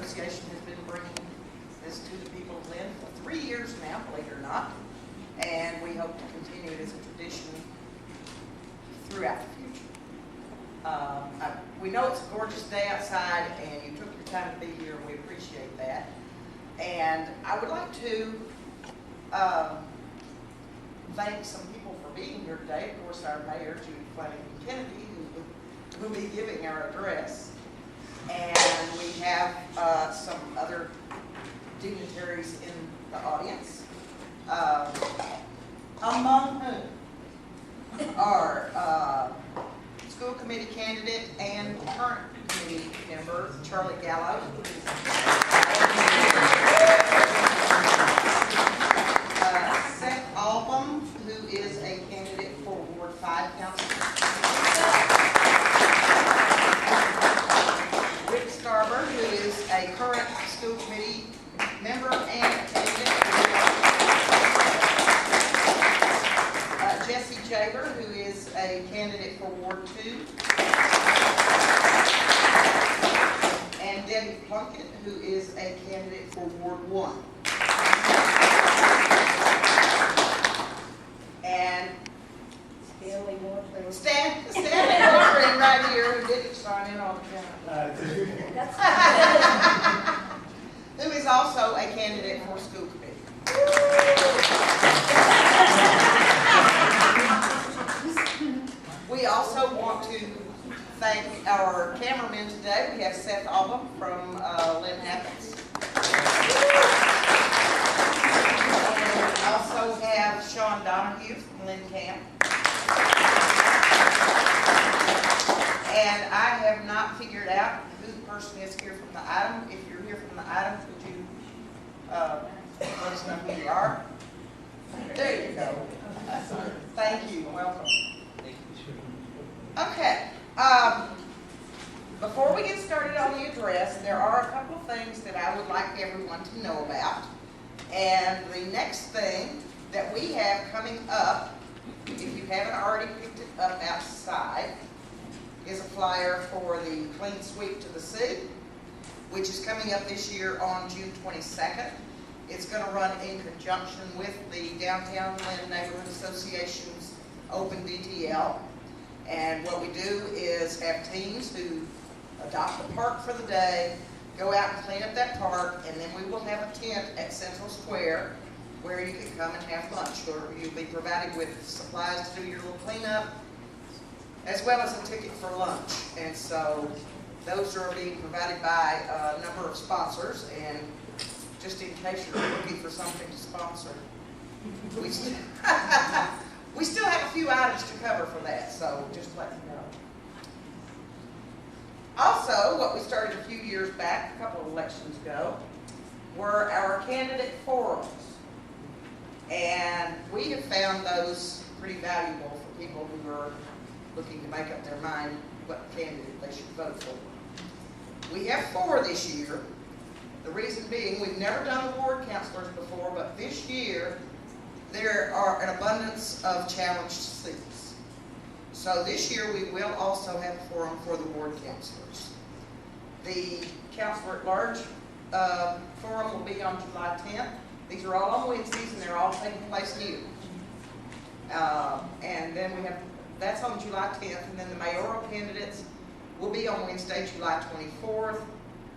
Association has been bringing this to the people of Lynn for 3 years now, believe it or not, and we hope to continue it as a tradition throughout the future. We know it's a gorgeous day outside, and you took your time to be here, and we appreciate that. And I would like to thank some people for being here today. Of course, our mayor, Judy Flanagan Kennedy, who will be giving our address. And we have some other dignitaries in the audience, among whom are school committee candidate and current committee member Charlie Gallo, Seth Album, who is a candidate for Ward 5 Council, Rick Scarber, who is a current school committee member and candidate, Jesse Jaber, who is a candidate for Ward 2, and Debbie Plunkett, who is a candidate for Ward 1. And Stanley Warren right here, who didn't sign in on the who is also a candidate for school committee. We also want to thank our cameramen today. We have Seth Album from Lynn Athens. And we also have Sean Donahue from Lynn Camp. And I have not figured out who the person is here from the item. If you're here from the item, would you let us know who you are? There you go. Thank you. Welcome. Okay. Before we get started on the address, there are a couple of things that I would like everyone to know about. And the next thing that we have coming up, if you haven't already picked it up outside, is a flyer for the Clean Sweep to the Sea, which is coming up this year on June 22nd. It's going to run in conjunction with the Downtown Lynn Neighborhood Association's Open DTL. And what we do is have teams who adopt the park for the day, go out and clean up that park, and then we will have a tent at Central Square where you can come and have lunch, or you'll be provided with supplies to do your little cleanup, as well as a ticket for lunch. And so those are being provided by a number of sponsors, and just in case you're looking for something to sponsor, we still have a few items to cover for that, so just let me know. Also, what we started a few years back, a couple of elections ago, were our candidate forums. And we have found those pretty valuable for people who are looking to make up their mind what candidate they should vote for. We have 4 this year. The reason being, we've never done ward councilors before, but this year there are an abundance of challenged seats. So this year we will also have a forum for the ward councilors. The Councilor at Large forum will be on July 10th. These are all on Wednesdays, and they're all taking place new. And then we have, that's on July 10th, and then the mayoral candidates will be on Wednesday, July 24th,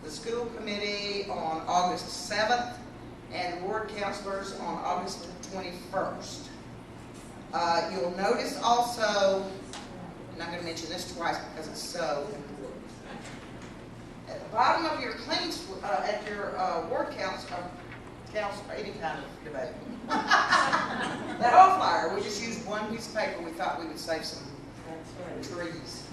the school committee on August 7th, and ward councilors on August 21st. You'll notice also, and I'm going to mention this twice because it's so important. At the bottom of your at your ward council, any kind of debate. That whole flyer, we just used one piece of paper. We thought we would save some trees.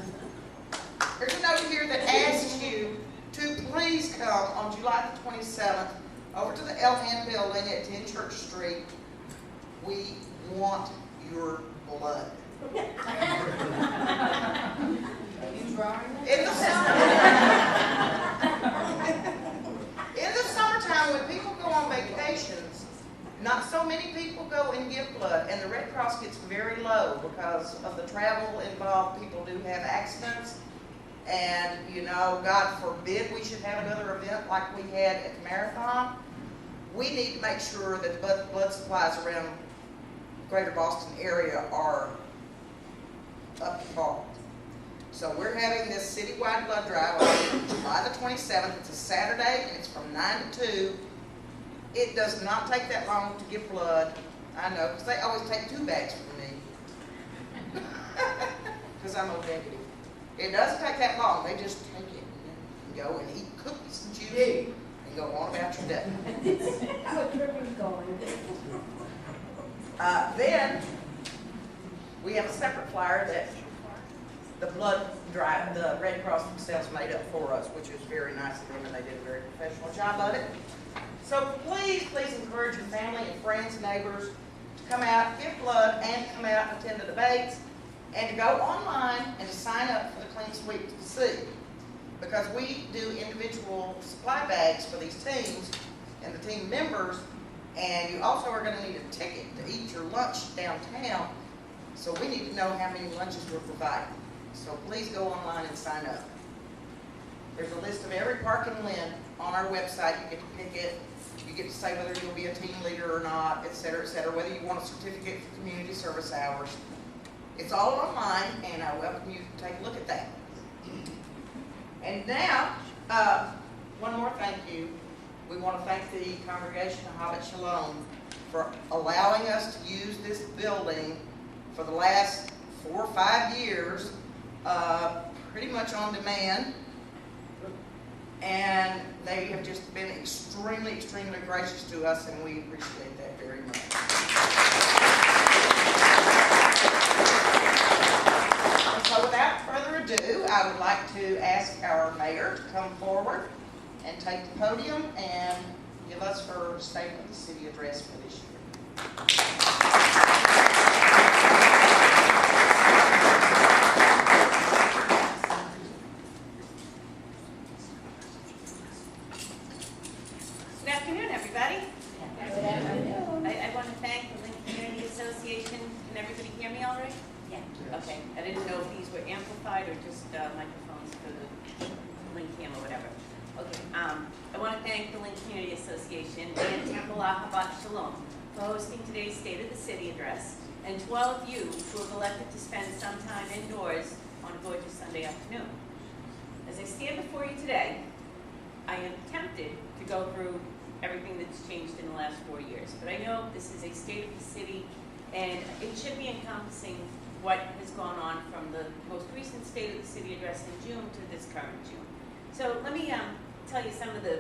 There's a note here that asks you to please come on July the 27th over to the Elhan building at 10 Church Street. We want your blood. In the summertime, when people go on vacations, not so many people go and give blood, and the Red Cross gets very low because of the travel involved. People do have accidents, And, you know, God forbid we should have another event like we had at the marathon. We need to make sure that the blood supplies around the greater Boston area are up to par. So we're having this citywide blood drive on July the 27th. It's a Saturday, and it's from 9 to 2. It does not take that long to give blood. I know, because they always take 2 bags from me. Because I'm O negative. It doesn't take that long. They just take it and go and eat cookies and juice and go on about your day. Then we have a separate flyer that the blood drive, the Red Cross themselves made up for us, which is very nice of them, and they did a very professional job of it. So please encourage your family and friends and neighbors to come out, give blood, and come out and attend the debates, and to go online and to sign up for the Clean Sweep to see. Because we do individual supply bags for these teams and the team members, and you also are going to need a ticket to eat your lunch downtown, so we need to know how many lunches we're providing. So please go online and sign up. There's a list of every park in Lynn on our website. You get to pick it. You get to say whether you'll be a team leader or not, et cetera, whether you want a certificate for community service hours. It's all online, and I welcome you to take a look at that. And now, one more thank you. We want to thank the congregation of Hobbit Shalom for allowing us to use this building for the last 4 or 5 years, pretty much on demand. And they have just been extremely gracious to us, and we appreciate that very much. So without further ado, I would like to ask our mayor to come forward and take the podium and give us her statement of the city address for this year. Good afternoon, everybody. Good afternoon. I want to thank the Lynn Community Association. Can everybody hear me all right? Yeah. Okay. I didn't know if these were amplified or just microphones for the Lynn Cam or whatever. Okay. I want to thank the Lynn Community Association and Temple Ahabat Shalom for hosting today's State of the City address, and to all of you who have elected to spend some time indoors on a gorgeous Sunday afternoon. As I stand before you today, I am tempted to go through everything that's changed in the last 4 years. But I know this is a State of the City, and it should be encompassing what has gone on from the most recent State of the City address in June to this current June. So let me tell you some of the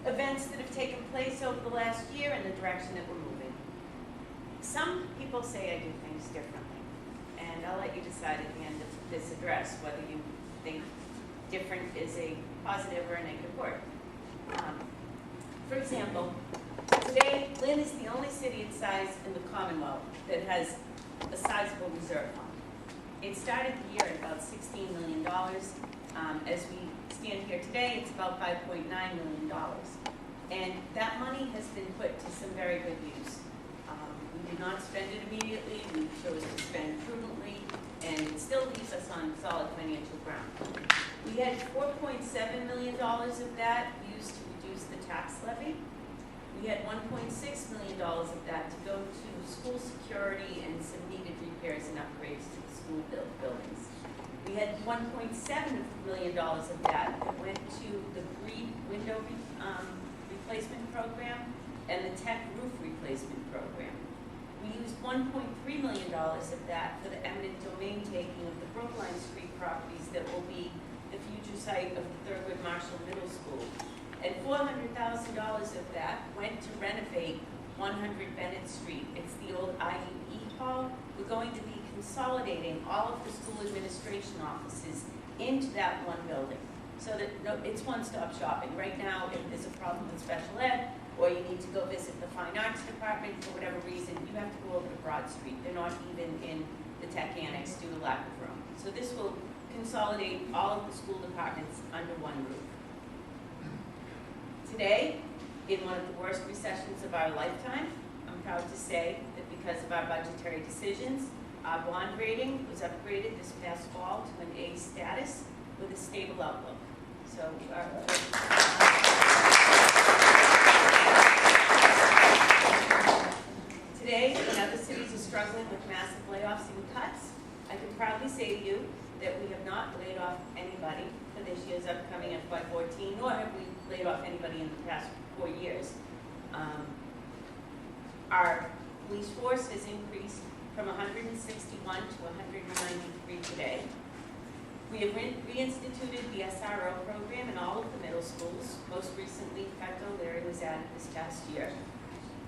events that have taken place over the last year and the direction that we're moving. Some people say I do things differently, and I'll let you decide at the end of this address whether you think different is a positive or a negative word. For example, today, Lynn is the only city its size in the Commonwealth that has a sizable reserve fund. It started the year at about $16 million. As we stand here today, it's about $5.9 million. And that money has been put to some very good use. We did not spend it immediately. We chose to spend prudently, and it still leaves us on solid financial ground. We had $4.7 million of that used to reduce the tax levy. We had $1.6 million of that to go to school security and some needed repairs and upgrades to the school buildings. We had $1.7 million of that went to the Breed window replacement program and the Tech roof replacement program. We used $1.3 million of that for the eminent domain taking of the Brookline Street properties that will be the future site of the Thurgood Marshall Middle School. And $400,000 of that went to renovate 100 Bennett Street. It's the old IUE hall. We're going to be consolidating all of the school administration offices into that one building, so that it's one-stop shopping. Right now, if there's a problem with special ed, or you need to go visit the Fine Arts Department for whatever reason, you have to go over to Broad Street. They're not even in the tech annex due to lack of room. So this will consolidate all of the school departments under one roof. Today, in one of the worst recessions of our lifetime, I'm proud to say that because of our budgetary decisions, our bond rating was upgraded this past fall to an A status, with a stable outlook. So today, when other cities are struggling with massive layoffs and cuts, I can proudly say to you that we have not laid off anybody for this year's upcoming FY14, nor have we laid off anybody in the past 4 years. Our police force has increased from 161 to 193 today. We have reinstituted the SRO program in all of the middle schools. Most recently, Fecto Larry was added this past year.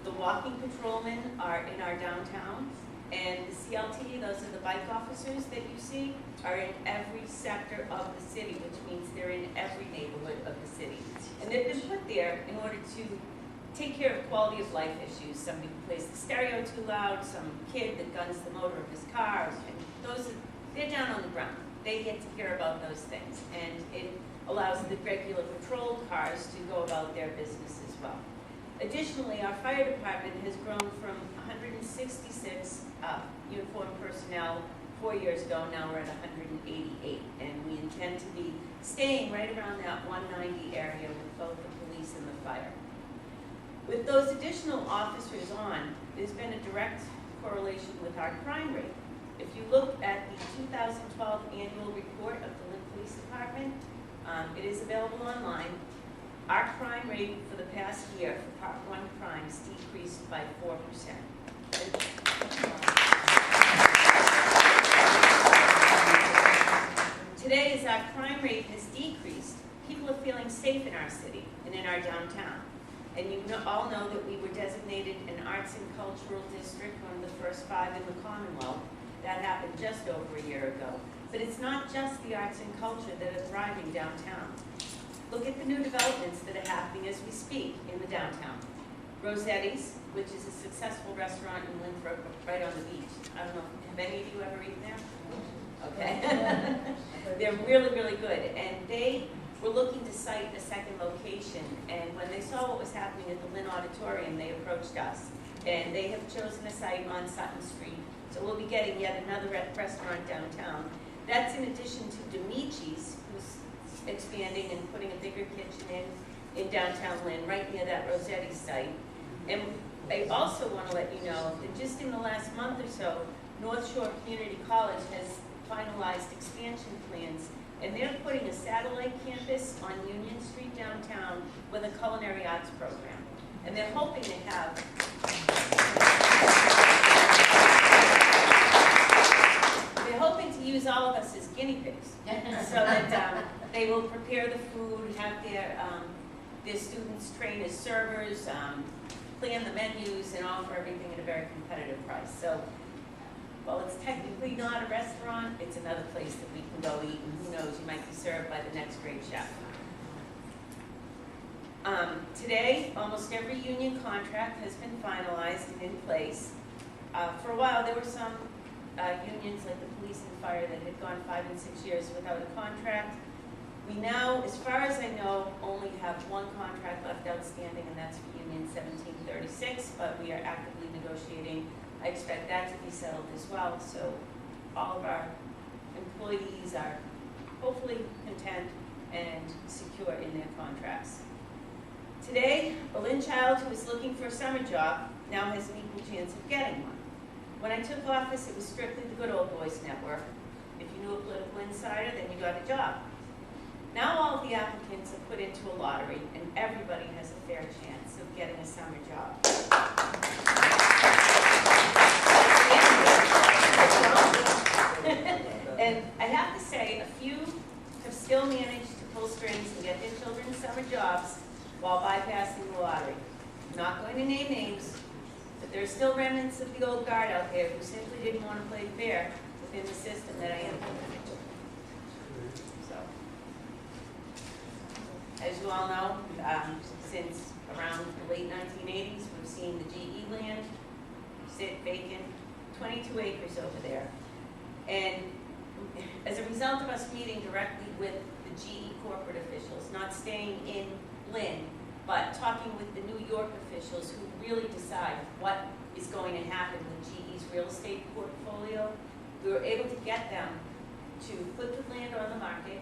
The walking patrolmen are in our downtown, and the CLT, those are the bike officers that you see, are in every sector of the city, which means they're in every neighborhood of the city. And they've been put there in order to take care of quality of life issues. Somebody who plays the stereo too loud, some kid that guns the motor of his car, and they're down on the ground. They get to hear about those things, and it allows the regular patrol cars to go about their business as well. Additionally, our fire department has grown from 166 uniformed personnel 4 years ago. Now we're at 188, and we intend to be staying right around that 190 area with both the police and the fire. With those additional officers on, there's been a direct correlation with our crime rate. If you look at the 2012 annual report of the Lynn Police Department, it is available online. Our crime rate for the past year for Part 1 crimes decreased by 4%. Today, as our crime rate has decreased, people are feeling safe in our city and in our downtown. And you all know that we were designated an arts and cultural district, one of the first 5 in the Commonwealth. That happened just over a year ago. But it's not just the arts and culture that are thriving downtown. Look at the new developments that are happening as we speak in the downtown. Rossetti's, which is a successful restaurant in Lynn, right on the beach. I don't know, have any of you ever eaten there? Okay. They're really, really good. And they were looking to site a second location. And when they saw what was happening at the Lynn Auditorium, they approached us. And they have chosen a site on Sutton Street. So we'll be getting yet another restaurant downtown. That's in addition to Demici's, who's expanding and putting a bigger kitchen in downtown Lynn, right near that Rossetti site. And I also want to let you know that just in the last month or so, North Shore Community College has finalized expansion plans, and they're putting a satellite campus on Union Street downtown with a culinary arts program. And they're hoping to have use all of us as guinea pigs, so that they will prepare the food, have their students train as servers, plan the menus, and offer everything at a very competitive price. So, while it's technically not a restaurant, it's another place that we can go eat, and who knows, you might be served by the next great chef. Today, almost every union contract has been finalized and in place. For a while, there were some unions like the police and fire that had gone 5 and 6 years without a contract. We now, as far as I know, only have one contract left outstanding, and that's for Union 1736, but we are actively negotiating. I expect that to be settled as well, so all of our employees are hopefully content and secure in their contracts. Today, a Lynn child who is looking for a summer job now has an equal chance of getting one. When I took office, it was strictly the Good Old Boys Network. If you knew a political insider, then you got a job. Now all of the applicants are put into a lottery, and everybody has a fair chance of getting a summer job. And I have to say, a few have still managed to pull strings and get their children summer jobs while bypassing the lottery. I'm not going to name names, but there are still remnants of the old guard out there who simply didn't want to play fair within the system that I implemented. So, as you all know, since around the late 1980s, we've seen the GE land sit vacant, 22 acres over there. And as a result of us meeting directly with the GE corporate officials, not staying in Lynn, but talking with the New York officials who really decide what is going to happen with GE's real estate portfolio, we were able to get them to put the land on the market,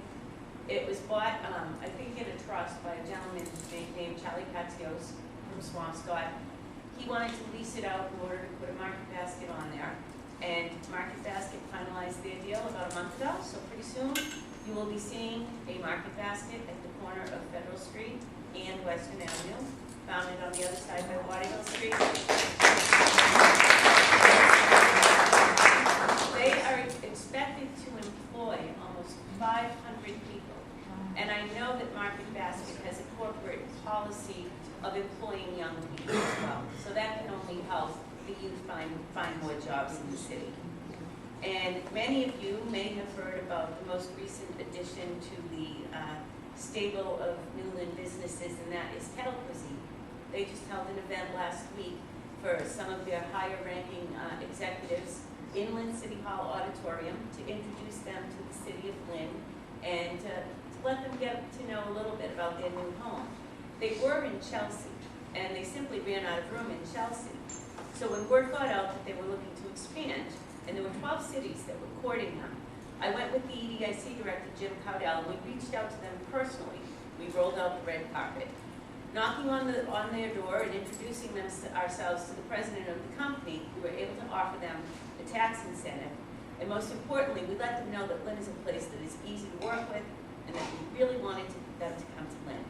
It was bought, I think in a trust by a gentleman named Charlie Patzios from Swampscott. He wanted to lease it out in order to put a market basket on there. And Market Basket finalized their deal about a month ago, so pretty soon you will be seeing a Market Basket at the corner of Federal Street and Western Avenue, founded on the other side by Waterhill Street. They are expected to employ almost 500 people. And I know that Market Basket has a corporate policy of employing young people as well. So that can only help the youth find more jobs in the city. And many of you may have heard about the most recent addition to the stable of Newland businesses, and that is Kettle Cuisine. They just held an event last week for some of their higher-ranking executives in Lynn City Hall Auditorium to introduce them to the city of Lynn and to let them get to know a little bit about their new home. They were in Chelsea, and they simply ran out of room in Chelsea. So when word got out that they were looking to expand, and there were 12 cities that were courting them, I went with the EDIC director, Jim Cowdell, and we reached out to them personally. We rolled out the red carpet. Knocking on their door and introducing ourselves to the president of the company, we were able to offer them a tax incentive. And most importantly, we let them know that Lynn is a place that is easy to work with and that we really wanted them to come to Lynn.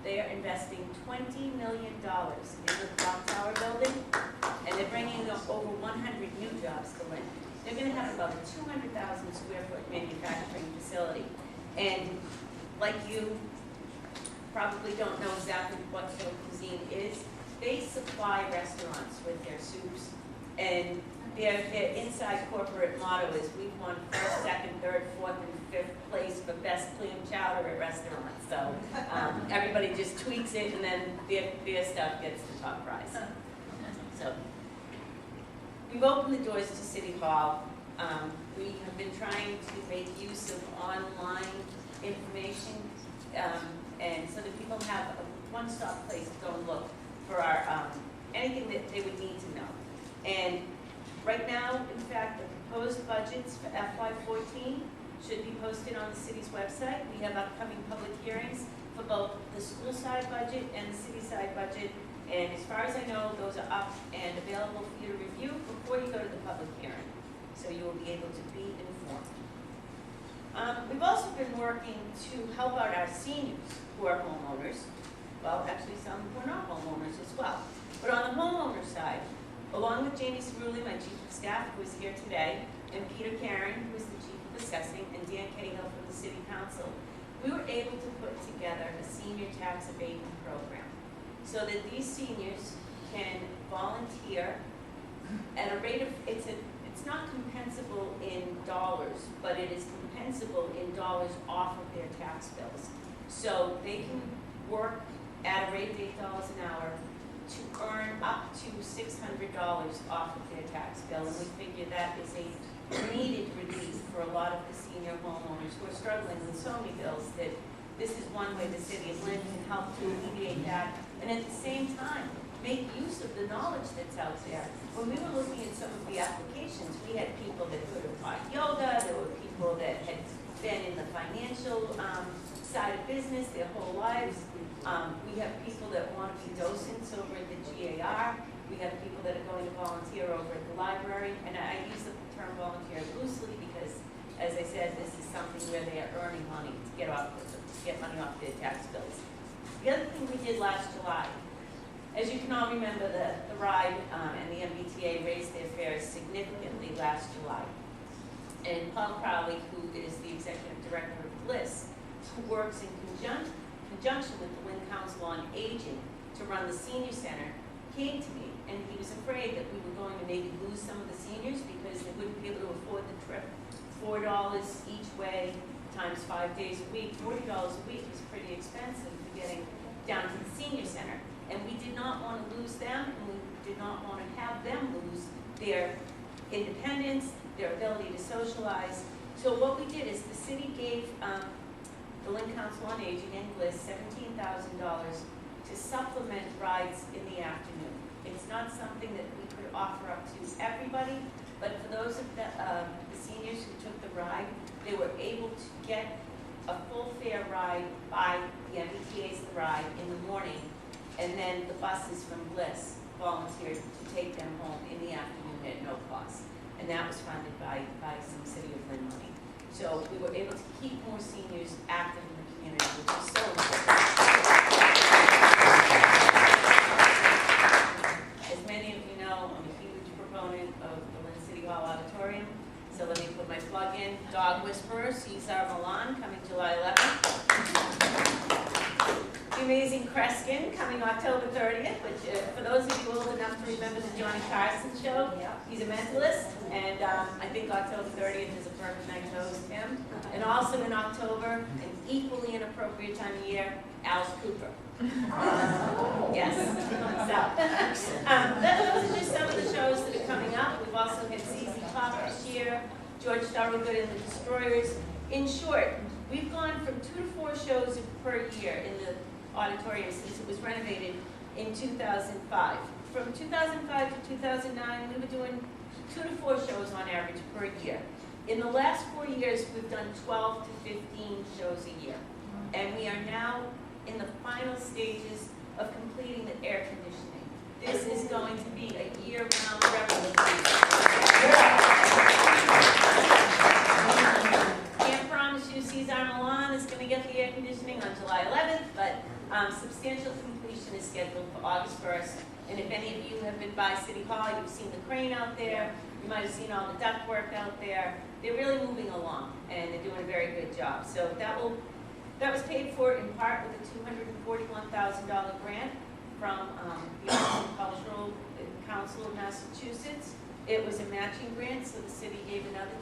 They are investing $20 million in the clock tower building, and they're bringing over 100 new jobs to Lynn. They're going to have about a 200,000 square foot manufacturing facility. And like you probably don't know exactly what Kettle Cuisine is, they supply restaurants with their soups. And their inside corporate motto is we've won first, second, third, fourth, and fifth place for best clam chowder at restaurants. So everybody just tweaks it, and then their stuff gets the top prize. So we've opened the doors to City Hall. We have been trying to make use of online information, and so that people have a one-stop place to go and look for our anything that they would need to know. And right now, in fact, the proposed budgets for FY14 should be posted on the city's website. We have upcoming public hearings for both the school side budget and the city side budget. And as far as I know, those are up and available for you to review before you go to the public hearing. So you will be able to be informed. We've also been working to help out our seniors who are homeowners. Well, actually some who are not homeowners as well. But on the homeowner side, along with Jamie Cerulli, my chief of staff, who is here today, and Peter Karen, who is the chief of assessing, and Dan Cahill from the city council, we were able to put together a senior tax abatement program so that these seniors can volunteer at a rate of, it's not compensable in dollars, but it is compensable in dollars off of their tax bills. So they can work at a rate of $8 an hour to earn up to $600 off of their tax bill, and we figure that is a needed relief for a lot of the senior homeowners who are struggling with so many bills that this is one way the city of Lynn can help to alleviate that, and at the same time, make use of the knowledge that's out there. When we were looking at some of the applications, we had people that could have taught yoga, there were people that had been in the financial side of business their whole lives. We have people that want to be docents over at the GAR. We have people that are going to volunteer over at the library. And I use the term volunteer loosely because, as I said, this is something where they are earning money to get money off their tax bills. The other thing we did last July, as you can all remember, the RIDE and the MBTA raised their fares significantly last July. And Paul Crowley, who is the executive director of BLISS, who works in conjunction with the Lynn Council on Aging to run the senior center, came to me, and he was afraid that we were going to maybe lose some of the seniors because they wouldn't be able to afford the trip. $4 each way times 5 days a week, $40 a week is pretty expensive for getting down to the senior center. And we did not want to lose them, and we did not want to have them lose their independence, their ability to socialize. So what we did is the city gave the Lynn Council on Aging and BLISS $17,000 to supplement rides in the afternoon. It's not something that we could offer up to everybody, but for those of the seniors who took the ride, they were able to get a full fare ride by the MBTA's The Ride in the morning, and then the buses from Bliss volunteered to take them home in the afternoon at no cost. And that was funded by some City of Lynn money. So we were able to keep more seniors active in the community, which is so important. As many of you know, I'm a huge proponent of the Lynn City Hall Auditorium. So let me put my plug in. Dog Whisperer, Cesar Milan, coming July 11th. The Amazing Kreskin, coming October 30th, which for those of you old enough to remember the Johnny Carson show, he's a mentalist, and I think October 30th is a perfect night to host him. And also in October, an equally inappropriate time of year, Alice Cooper. Yes. So, those are just some of the shows that are coming up. We've also had ZZ Top this year, George Thorogood and the Destroyers. In short, we've gone from 2 to 4 shows per year in the auditorium since it was renovated in 2005. From 2005 to 2009, we were doing 2 to 4 shows on average per year. In the last 4 years, we've done 12 to 15 shows a year. And we are now in the final stages of completing the air conditioning. This is going to be a year-round revolution. Can't promise you Cesar Milan is going to get the air conditioning on July 11th, but substantial completion is scheduled for August 1st. And if any of you have been by City Hall, you've seen the crane out there, you might have seen all the ductwork out there. They're really moving along, and they're doing a very good job. So that was paid for in part with a $241,000 grant from the Arts and Cultural Council of Massachusetts. It was a matching grant, so the city gave another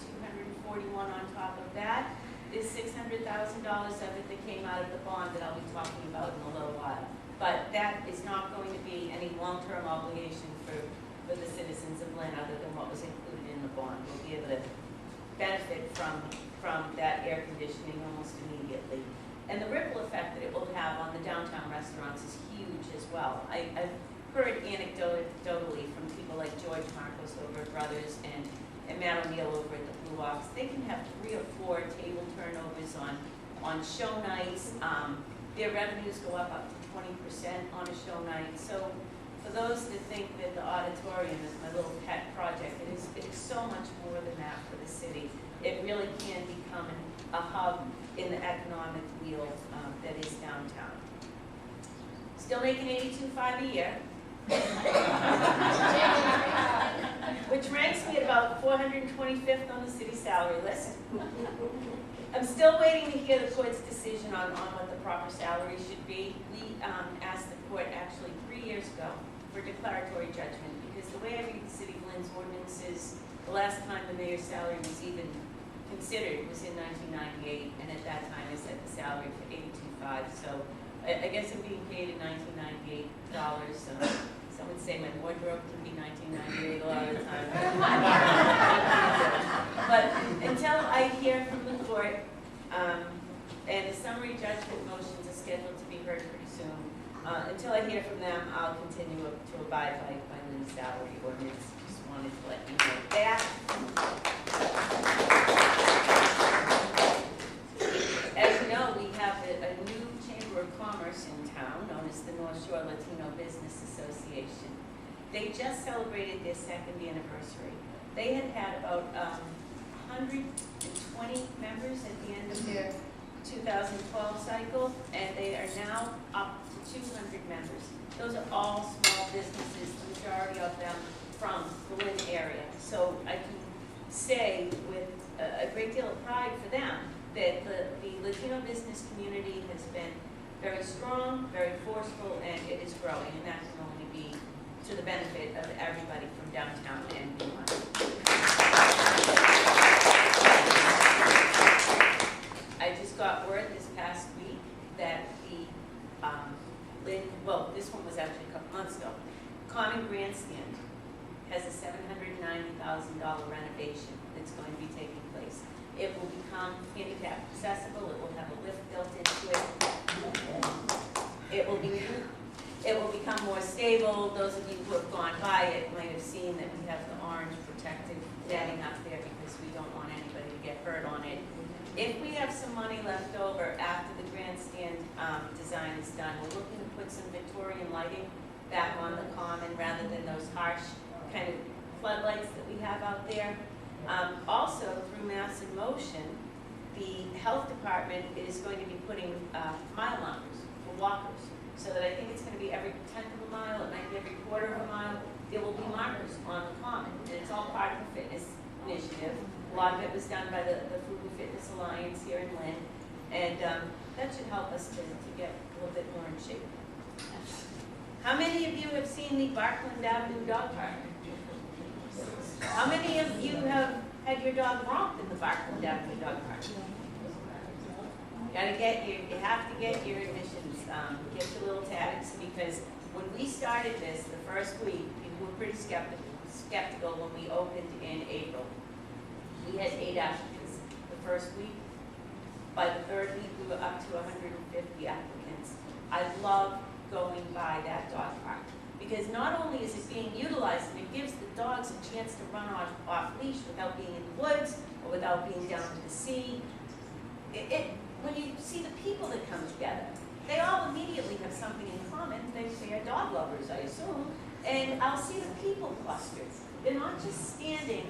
$241,000 on top of that. There's $600,000 of it that came out of the bond that I'll be talking about in a little while. But that is not going to be any long-term obligation for the citizens of Lynn other than what was included in the bond. We'll be able to benefit from that air conditioning almost immediately. And the ripple effect that it will have on the downtown restaurants is huge as well. I've heard anecdotally from people like George Marcos over at Brothers and Matt O'Neill over at the Blue Ox. They can have 3 or 4 table turnovers on show nights. Their revenues go up to 20% on a show night. So for those that think that the auditorium is my little pet project, it is so much more than that for the city. It really can become a hub in the economic wheel that is downtown. Still making $82,500 a year, which ranks me at about 425th on the city salary list. I'm still waiting to hear the court's decision on what the proper salary should be. We asked the court actually 3 years ago for declaratory judgment because the way I read the City of Lynn's ordinances, the last time the mayor's salary was even considered was in 1998, and at that time I set the salary for $82,500. So I guess I'm being paid at $1998. Some would say my wardrobe can be $1998 a lot of the time. But until I hear from the court, and the summary judgment motions are scheduled to be heard pretty soon, until I hear from them, I'll continue to abide by Lynn's salary ordinance. Just wanted to let you know that. As you know, we have a new Chamber of Commerce in town, known as the North Shore Latino Business Association. They just celebrated their 2nd anniversary. They had about 120 members at the end of their 2012 cycle, and they are now up to 200 members. Those are all small businesses, the majority of them from the Lynn area. So I can say with a great deal of pride for them that the Latino business community has been very strong, very forceful, and it is growing, and that can only be to the benefit of everybody from downtown and beyond. I just got word this past week that the Lynn, well, this one was actually a couple months ago, Common Grandstand has a $790,000 renovation that's going to be taking place. It will become handicap accessible. It will have a lift built into it. It will become more stable. Those of you who have gone by it might have seen that we have the orange protective netting up there because we don't want anybody to get hurt on it. If we have some money left over after the grandstand design is done, we're looking to put some Victorian lighting back on the common rather than those harsh kind of floodlights that we have out there. Also, through Mass in Motion, the health department is going to be putting mile markers for walkers. So that I think it's going to be every 10th of a mile, it might be every quarter of a mile, there will be markers on the common. And it's all part of the fitness initiative. A lot of it was done by the Food and Fitness Alliance here in Lynn. And that should help us to get a little bit more in shape. How many of you have seen the Barkland Avenue dog park? How many of you have had your dog romped in the Barkland Avenue dog park? You have to get your admissions, get your little tags, because when we started this the first week, people were pretty skeptical when we opened in April. We had 8 applicants the first week. By the third week, we were up to 150 applicants. I love going by that dog park, because not only is it being utilized, and it gives the dogs a chance to run off leash without being in the woods or without being down to the sea. When you see the people that come together, they all immediately have something in common. They are dog lovers, I assume. And I'll see the people clustered. They're not just standing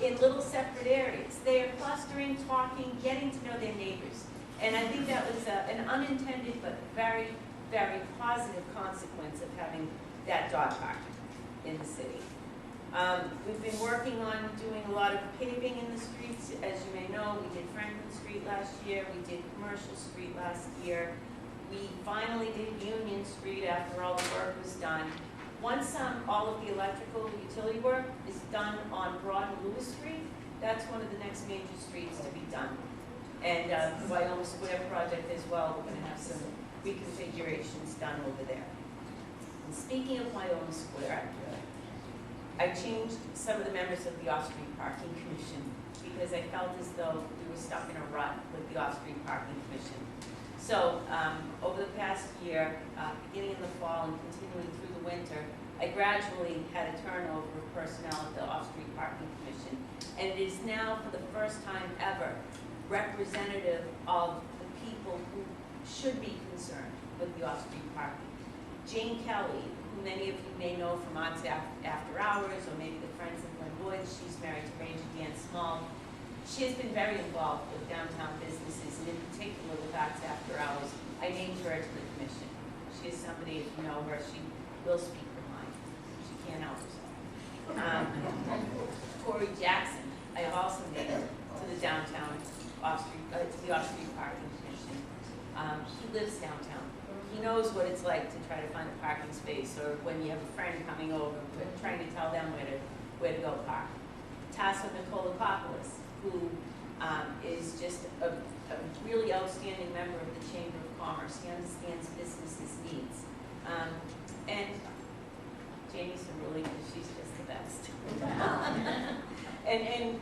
in little separate areas. They are clustering, talking, getting to know their neighbors. And I think that was an unintended but very, very positive consequence of having that dog park in the city. We've been working on doing a lot of paving in the streets. As you may know, we did Franklin Street last year, we did Commercial Street last year. We finally did Union Street after all the work was done. Once all of the electrical utility work is done on Broad and Lewis Street, that's one of the next major streets to be done. And the Wyoming Square project as well, we're going to have some reconfigurations done over there. And speaking of Wyoming Square, I changed some of the members of the Off-Street Parking Commission because I felt as though we were stuck in a rut with the Off-Street Parking Commission. So over the past year, beginning in the fall and continuing through the winter, I gradually had a turnover of personnel at the Off-Street Parking Commission. And it is now, for the first time ever, representative of the people who should be concerned with the off-street parking. Jane Kelly, who many of you may know from Arts After Hours, or maybe the Friends of Lynn Woods, she's married to Ranger Dan Small. She has been very involved with downtown businesses, and in particular with Arts After Hours. I named her to the commission. She is somebody, if you know her, she will speak her mind. She can't help herself. Corey Jackson, I have also named to the downtown off-street, to the off-street parking commission. He lives downtown. He knows what it's like to try to find a parking space, or when you have a friend coming over, trying to tell them where to go park. Tasso Nikolakopoulos, who is just a really outstanding member of the Chamber of Commerce. He understands businesses' needs. And Jamie's really, she's just the best. and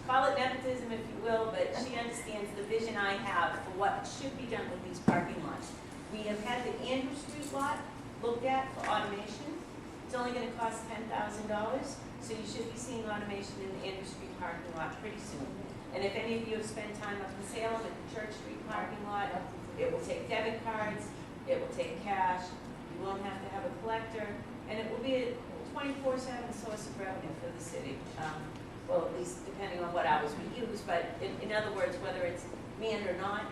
call it nepotism if you will, but she understands the vision I have for what should be done with these parking lots. We have had the Andrew Street lot looked at for automation. It's only going to cost $10,000, so you should be seeing automation in the Andrew Street parking lot pretty soon. And if any of you have spent time up in Salem at the Church Street parking lot, it will take debit cards, it will take cash, you won't have to have a collector, and it will be a 24/7 source of revenue for the city. Well, at least depending on what hours we use, but in other words, whether it's manned or not,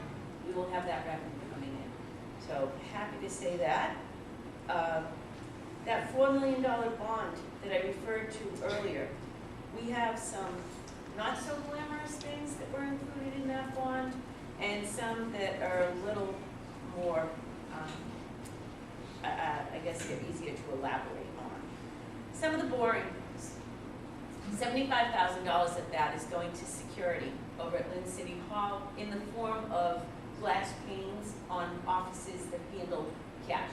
we will have that revenue coming in. So happy to say that. That $4 million bond that I referred to earlier, we have some not so glamorous things that were included in that bond, and some that are a little more, I guess they're easier to elaborate on. Some of the boring things. $75,000 of that is going to security over at Lynn City Hall in the form of glass panes on offices that handle cash.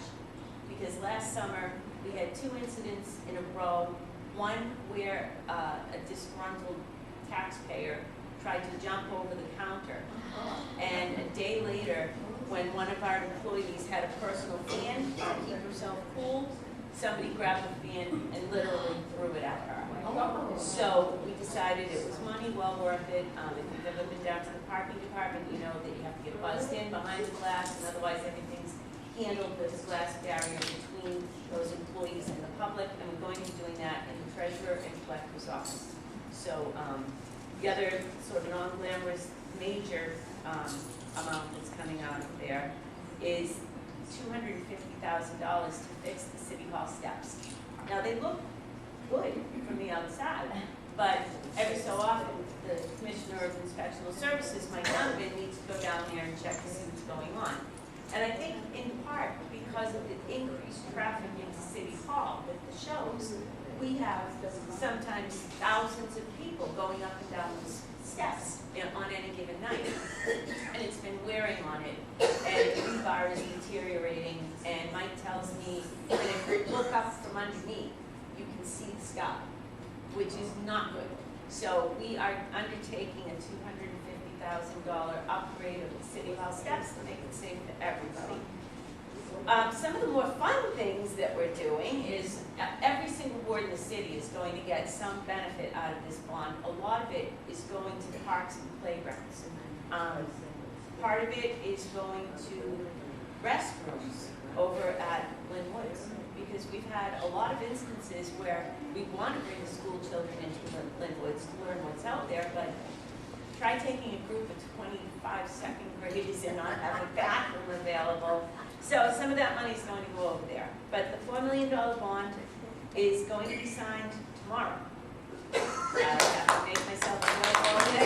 Because last summer, we had 2 incidents in a row, one where a disgruntled taxpayer tried to jump over the counter. And a day later, when one of our employees had a personal fan to keep herself cool, somebody grabbed the fan and literally threw it at her. So we decided it was money well worth it. If you've ever been down to the parking department, you know that you have to get buzzed in behind the glass, and otherwise everything's handled with this glass barrier between those employees and the public, and we're going to be doing that in the treasurer and collector's office. So the other sort of non-glamorous major amount that's coming out of there is $250,000 to fix the City Hall steps. Now they look good from the outside, but every so often the Commissioner of Inspectional Services, Mike Donovan, needs to go down there and check to see what's going on. And I think in part because of the increased traffic into City Hall with the shows, we have sometimes thousands of people going up and down those steps on any given night. And it's been wearing on it, and the rebar is deteriorating, and Mike tells me that if you look up from underneath, you can see the sky, which is not good. So we are undertaking a $250,000 upgrade of the City Hall steps to make it safe for everybody. Some of the more fun things that we're doing is every single board in the city is going to get some benefit out of this bond. A lot of it is going to parks and playgrounds. Part of it is going to restrooms over at Lynn Woods, because we've had a lot of instances where we want to bring the school children into Lynn Woods to learn what's out there, but try taking a group of 25 second graders and not having a bathroom available. So some of that money is going to go over there. But the $4 million bond is going to be signed tomorrow. I have to make myself available all day.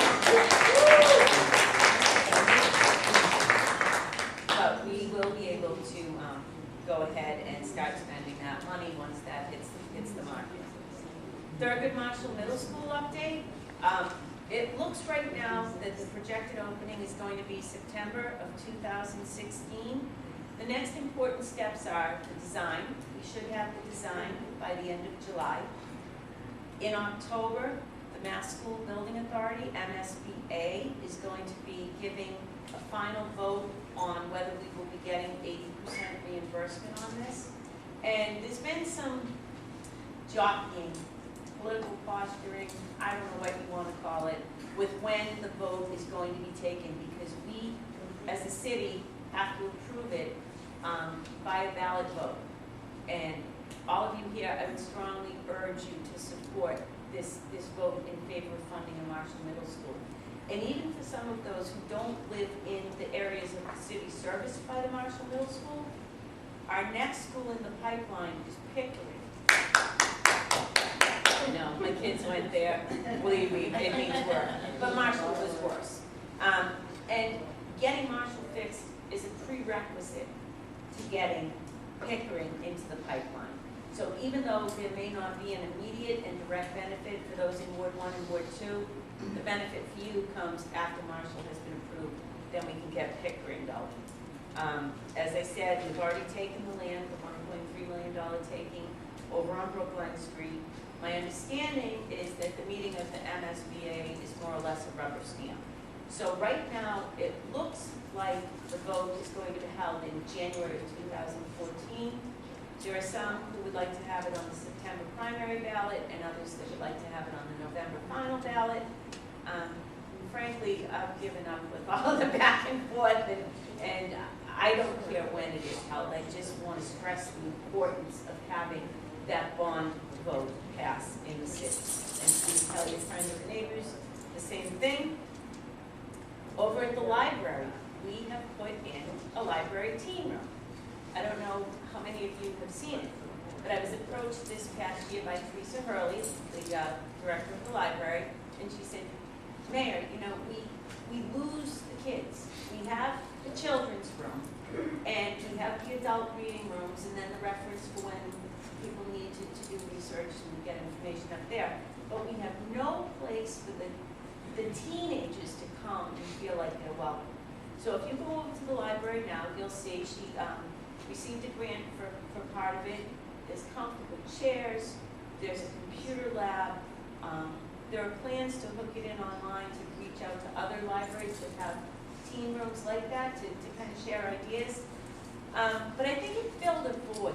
But we will be able to go ahead and start spending that money once that hits the market. Thurgood Marshall Middle School update. It looks right now that the projected opening is going to be September of 2016. The next important steps are the design. We should have the design by the end of July. In October, the Mass School Building Authority, MSBA, is going to be giving a final vote on whether we will be getting 80% reimbursement on this. And there's been some jockeying, political posturing, I don't know what you want to call it, with when the vote is going to be taken, because we, as a city, have to approve it by a ballot vote. And all of you here, I would strongly urge you to support this vote in favor of funding a Marshall Middle School. And even for some of those who don't live in the areas of the city serviced by the Marshall Middle School, our next school in the pipeline is Pickering. No, my kids went there. Believe me, it needs work. But Marshall was worse. And getting Marshall fixed is a prerequisite to getting Pickering into the pipeline. So even though there may not be an immediate and direct benefit for those in Ward 1 and Ward 2, the benefit for you comes after Marshall has been approved. Then we can get Pickering going. As I said, we've already taken the land, the $1.3 million taking over on Brookline Street. My understanding is that the meeting of the MSBA is more or less a rubber stamp. So right now, it looks like the vote is going to be held in January of 2014. There are some who would like to have it on the September primary ballot, and others that would like to have it on the November final ballot. Frankly, I've given up with all the back and forth, and I don't care when it is held. I just want to stress the importance of having that bond vote pass in the city. And please tell your friends and neighbors the same thing. Over at the library, we have put in a library teen room. I don't know how many of you have seen it, but I was approached this past year by Teresa Hurley, the director of the library, and she said, Mayor, you know, we lose the kids. We have the children's room, and we have the adult reading rooms, and then the reference for when people need to do research and get information up there. But we have no place for the teenagers to come and feel like they're welcome. So if you go over to the library now, you'll see she received a grant for part of it. There's comfortable chairs, there's a computer lab. There are plans to hook it in online to reach out to other libraries that have teen rooms like that to kind of share ideas. But I think it filled a void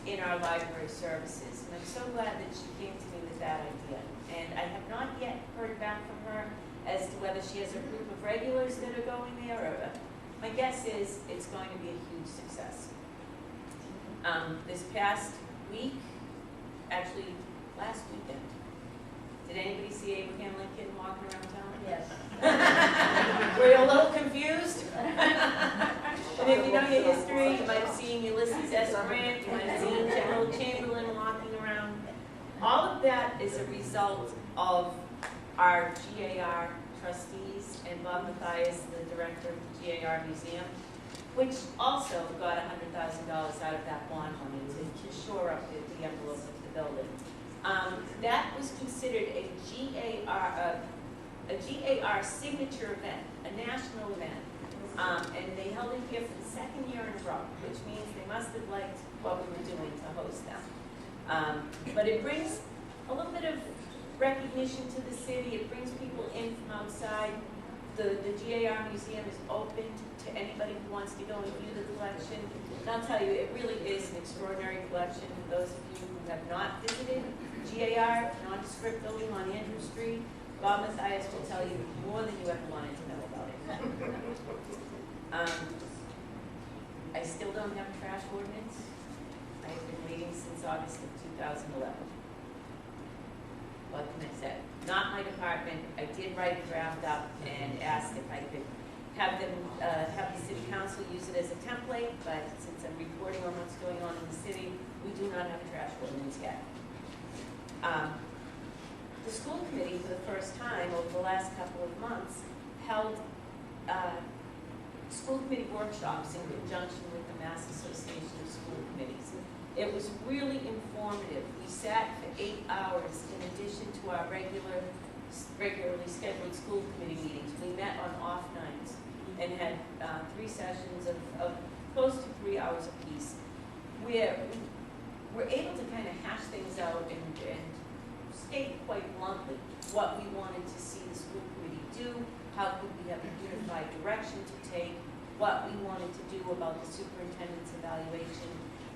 in our library services. And I'm so glad that she came to me with that idea. And I have not yet heard back from her as to whether she has a group of regulars that are going there, or my guess is it's going to be a huge success. This past week, actually last weekend, did anybody see Abraham Lincoln walking around town? Yes. Were you a little confused? And if you know your history, you might have seen Ulysses S. Grant, you might have seen General Chamberlain walking around. All of that is a result of our GAR trustees and Bob Mathias, the director of the GAR Museum, which also got $100,000 out of that bond money to shore up the envelope of the building. That was considered a GAR signature event, a national event. And they held it here for the second year in a row, which means they must have liked what we were doing to host them. But it brings a little bit of recognition to the city. It brings people in from outside. The GAR Museum is open to anybody who wants to go and view the collection. And I'll tell you, it really is an extraordinary collection. For those of you who have not visited GAR, nondescript building on Andrew Street, Bob Mathias will tell you more than you ever wanted to know about it. I still don't have a trash ordinance. I have been waiting since August of 2011. What can I say? Not my department. I did write a draft up and asked if I could have them, have the city council use it as a template, but since I'm reporting on what's going on in the city, we do not have a trash ordinance yet. The school committee, for the first time over the last couple of months, held school committee workshops in conjunction with the Mass Association of School Committees. It was really informative. We sat for 8 hours in addition to our regularly scheduled school committee meetings. We met on off nights and had 3 sessions of close to 3 hours apiece, where we're able to kind of hash things out and state quite bluntly what we wanted to see the school committee do, how could we have a unified direction to take, what we wanted to do about the superintendent's evaluation.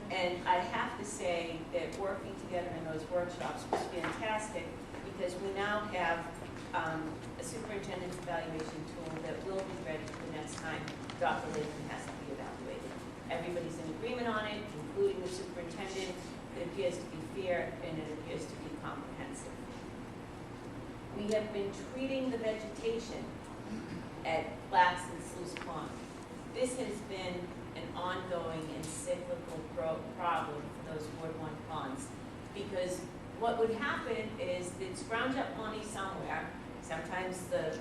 And I have to say that working together in those workshops was fantastic, because we now have a superintendent's evaluation tool that will be ready for the next time Dr. Lynn has to be evaluated. Everybody's in agreement on it, including the superintendent. It appears to be fair, and it appears to be comprehensive. We have been treating the vegetation at Flats and Sluice Pond. This has been an ongoing and cyclical problem for those Ward 1 ponds, because what would happen is it's ground up money somewhere. Sometimes the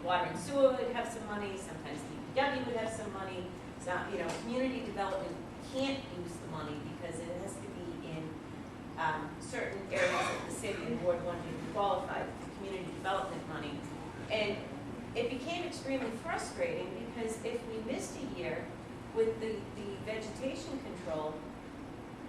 water and sewer would have some money, sometimes DPW would have some money. So, community development can't use the money because it has to be in certain areas of the city, and Ward 1 didn't qualify for community development money. And it became extremely frustrating, because if we missed a year with the vegetation control,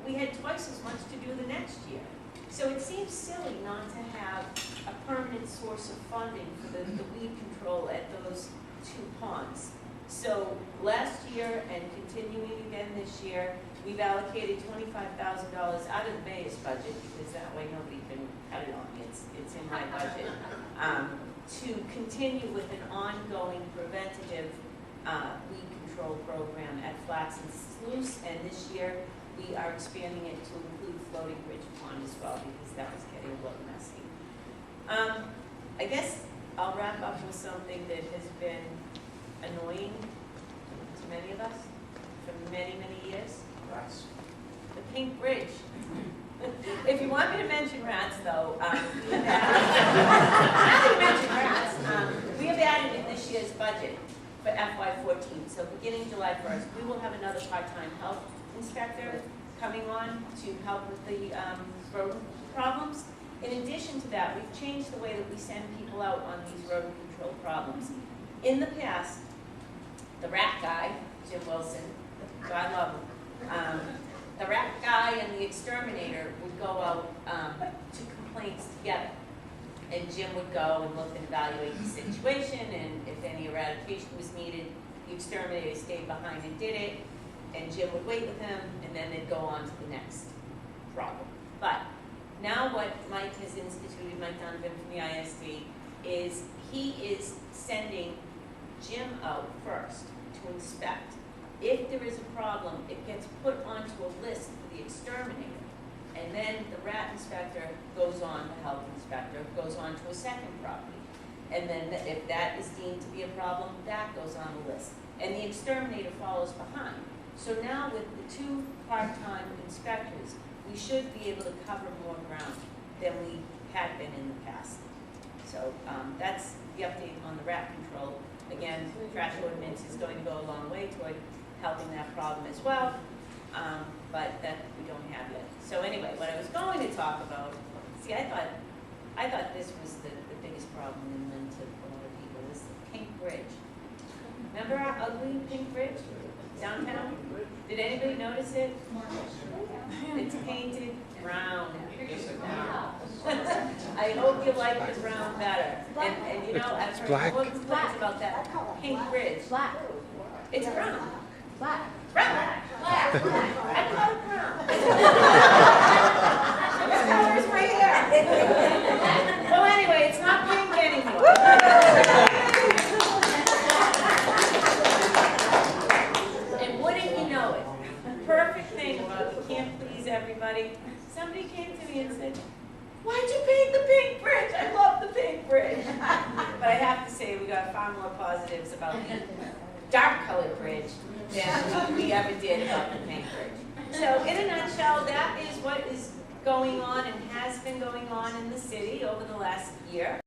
we had twice as much to do the next year. So it seems silly not to have a permanent source of funding for the weed control at those 2 ponds. So last year, and continuing again this year, we've allocated $25,000 out of the mayor's budget, because that way nobody can cut it on me. It's in my budget, to continue with an ongoing preventative weed control program at Flats and Sluice, and this year we are expanding it to include Floating Bridge Pond as well, because that was getting a little messy. I guess I'll wrap up with something that has been annoying to many of us for many, many years. Rats. The Pink Bridge. If you want me to mention rats, though, we have added in this year's budget for FY14. So beginning July 1st, we will have another part-time health inspector coming on to help with the rodent problems. In addition to that, we've changed the way that we send people out on these rodent control problems. In the past, the rat guy, Jim Wilson, so I love him, the rat guy and the exterminator would go out to complaints together. And Jim would go and look and evaluate the situation, and if any eradication was needed, the exterminator stayed behind and did it. and Jim would wait with him, and then they'd go on to the next problem. But now what Mike has instituted, Mike Donovan from the ISD, is he is sending Jim out first to inspect. If there is a problem, it gets put onto a list for the exterminator. And then the rat inspector goes on, the health inspector goes on to a second property. And then if that is deemed to be a problem, that goes on the list. And the exterminator follows behind. So now with the 2 part-time inspectors, we should be able to cover more ground than we had been in the past. So that's the update on the rat control. Again, trash ordinance is going to go a long way toward helping that problem as well, but that we don't have yet. So anyway, what I was going to talk about, see, I thought this was the biggest problem in Lynn to a lot of people, is the pink bridge. Remember our ugly pink bridge downtown? Did anybody notice it? It's painted brown. I hope you like the brown better. And you know, I've heard more complaints about that pink bridge. Black. It's brown. Black. Brown. Black. I call it brown. This color's right here. Well, anyway, it's not pink anymore. And wouldn't you know it, the perfect thing about you can't please everybody, somebody came to me and said, "Why'd you paint the pink bridge? I love the pink bridge." But I have to say, we got far more positives about the dark colored bridge than we ever did about the pink bridge. So in a nutshell, that is what is going on and has been going on in the city over the last year.